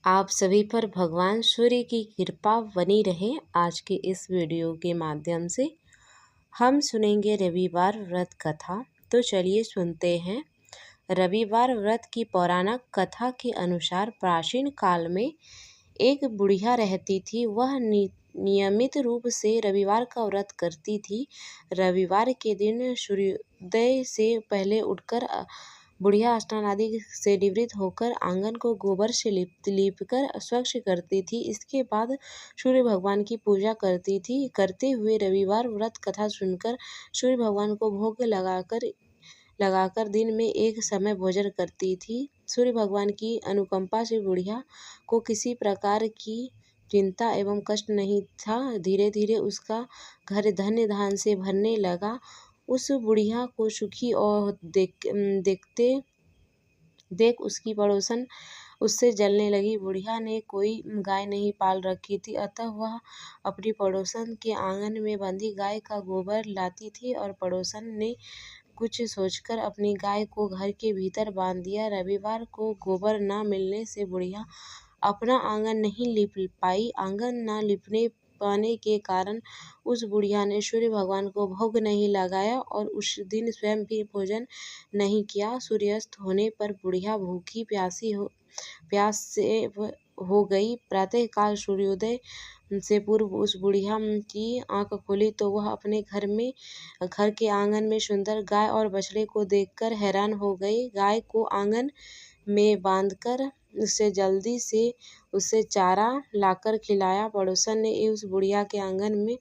आप सभी पर भगवान सूर्य की कृपा बनी रहे। आज के इस वीडियो के माध्यम से हम सुनेंगे रविवार व्रत कथा। तो चलिए सुनते हैं। रविवार व्रत की पौराणिक कथा के अनुसार प्राचीन काल में एक बुढ़िया रहती थी। वह नियमित रूप से रविवार का व्रत करती थी। रविवार के दिन सूर्योदय से पहले उठकर बुढ़िया स्नान आदि से निवृत्त होकर आंगन को गोबर से लीपकर स्वच्छ करती थी। इसके बाद सूर्य भगवान की पूजा करती थी। करते हुए रविवार व्रत कथा सुनकर सूर्य भगवान को भोग लगाकर दिन में एक समय भोजन करती थी। सूर्य भगवान की अनुकंपा से बुढ़िया को किसी प्रकार की चिंता एवं कष्ट नहीं था। धीरे धीरे उसका घर धन्य धान से भरने लगा। उस बुढ़िया को सुखी और देख उसकी पड़ोसन उससे जलने लगी। बुढ़िया ने कोई गाय नहीं पाल रखी थी, अतः वह अपनी पड़ोसन के आंगन में बंधी गाय का गोबर लाती थी और पड़ोसन ने कुछ सोचकर अपनी गाय को घर के भीतर बांध दिया। रविवार को गोबर न मिलने से बुढ़िया अपना आंगन नहीं लीप पाई। आंगन न लीपने पाने के कारण उस बुढ़िया ने सूर्य भगवान को भोग नहीं लगाया और उस दिन स्वयं भी भोजन नहीं किया। सूर्यास्त होने पर बुढ़िया भूखी प्यास से हो गई। प्रातःकाल सूर्योदय से पूर्व उस बुढ़िया की आंख खुली तो वह अपने घर के आंगन में सुंदर गाय और बछड़े को देखकर हैरान हो गई। गाय को आंगन में बांधकर उससे जल्दी से उसे चारा लाकर खिलाया। पड़ोसन ने उस बुढ़िया के आंगन में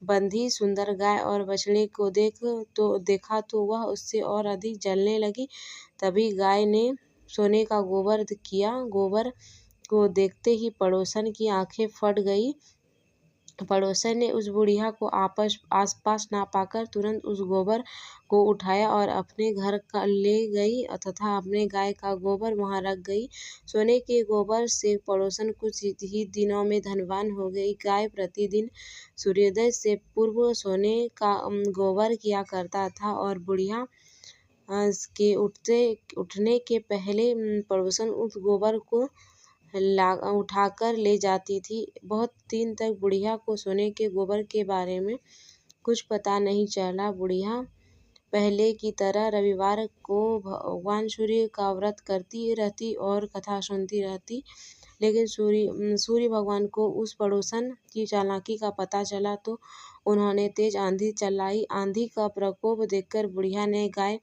बंधी सुंदर गाय और बछड़े को देखा तो वह उससे और अधिक जलने लगी। तभी गाय ने सोने का गोबर किया। गोबर को देखते ही पड़ोसन की आंखें फट गई। पड़ोसन ने उस बुढ़िया को आसपास ना पाकर तुरंत उस गोबर को उठाया और अपने घर ले गई तथा अपने गाय का गोबर वहां रख गई। सोने के गोबर से पड़ोसन कुछ ही दिनों में धनवान हो गई। गाय प्रतिदिन सूर्योदय से पूर्व सोने का गोबर किया करता था और बुढ़िया के उठने के पहले पड़ोसन उस गोबर को उठाकर ले जाती थी। बहुत दिन तक बुढ़िया को सोने के गोबर के बारे में कुछ पता नहीं चला। बुढ़िया पहले की तरह रविवार को भगवान सूर्य का व्रत करती रहती और कथा सुनती रहती। लेकिन सूर्य भगवान को उस पड़ोसन की चालाकी का पता चला तो उन्होंने तेज आंधी चलाई। आंधी का प्रकोप देखकर बुढ़िया ने गाय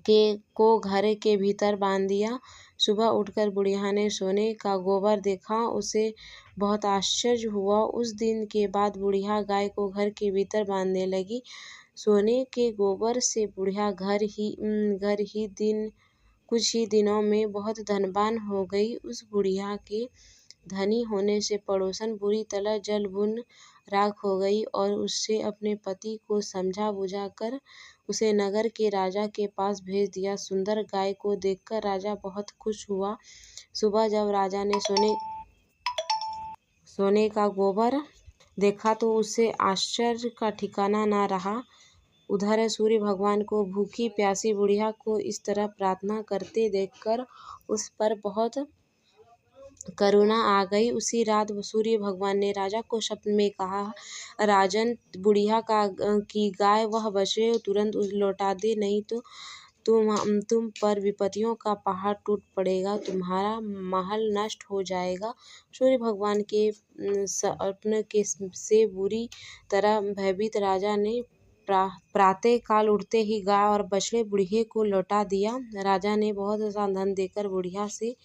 को घर के भीतर बांध दिया। सुबह उठकर बुढ़िया ने सोने का गोबर देखा। उसे बहुत आश्चर्य हुआ। उस दिन के बाद बुढ़िया गाय को घर के भीतर बांधने लगी। सोने के गोबर से बुढ़िया कुछ ही दिनों में बहुत धनवान हो गई। उस बुढ़िया के धनी होने से पड़ोसन बुरी तरह जल भून राख हो गई और उससे अपने पति को समझा बुझा कर उसे नगर के राजा के पास भेज दिया। सुंदर गाय को देखकर राजा बहुत खुश हुआ। सुबह जब राजा ने सोने का गोबर देखा तो उसे आश्चर्य का ठिकाना न रहा। उधर सूर्य भगवान को भूखी प्यासी बुढ़िया को इस तरह प्रार्थना करते देखकर उस पर बहुत करुणा आ गई। उसी रात सूर्य भगवान ने राजा को स्वप्न में कहा, राजन, बुढ़िया की गाय वह बछड़े तुरंत लौटा दे, नहीं तो तुम पर विपत्तियों का पहाड़ टूट पड़ेगा, तुम्हारा महल नष्ट हो जाएगा। सूर्य भगवान के स्वप्न से बुरी तरह भयभीत राजा ने प्रातः काल उठते ही गाय और बछड़े बुढ़िया को लौटा दिया। राजा ने बहुत सा धन देकर बुढ़िया से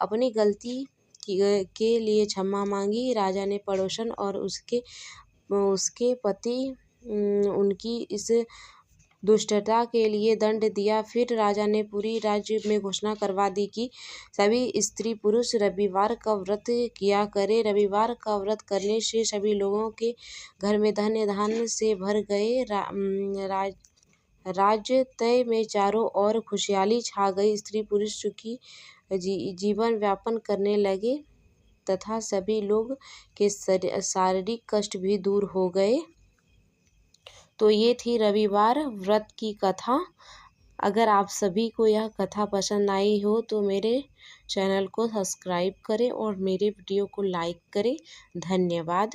अपनी गलती के लिए क्षमा मांगी। राजा ने पड़ोसन और उसके पति उनकी इस दुष्टता के लिए दंड दिया। फिर राजा ने पूरी राज्य में घोषणा करवा दी कि सभी स्त्री पुरुष रविवार का व्रत किया करें। रविवार का व्रत करने से सभी लोगों के घर में धन्य धान से भर गए। राज्य तय में चारों ओर खुशहाली छा गई। स्त्री पुरुष सुखी जीवन व्यापन करने लगे तथा सभी लोग के शारीरिक कष्ट भी दूर हो गए। तो ये थी रविवार व्रत की कथा। अगर आप सभी को यह कथा पसंद आई हो तो मेरे चैनल को सब्सक्राइब करें और मेरे वीडियो को लाइक करें। धन्यवाद।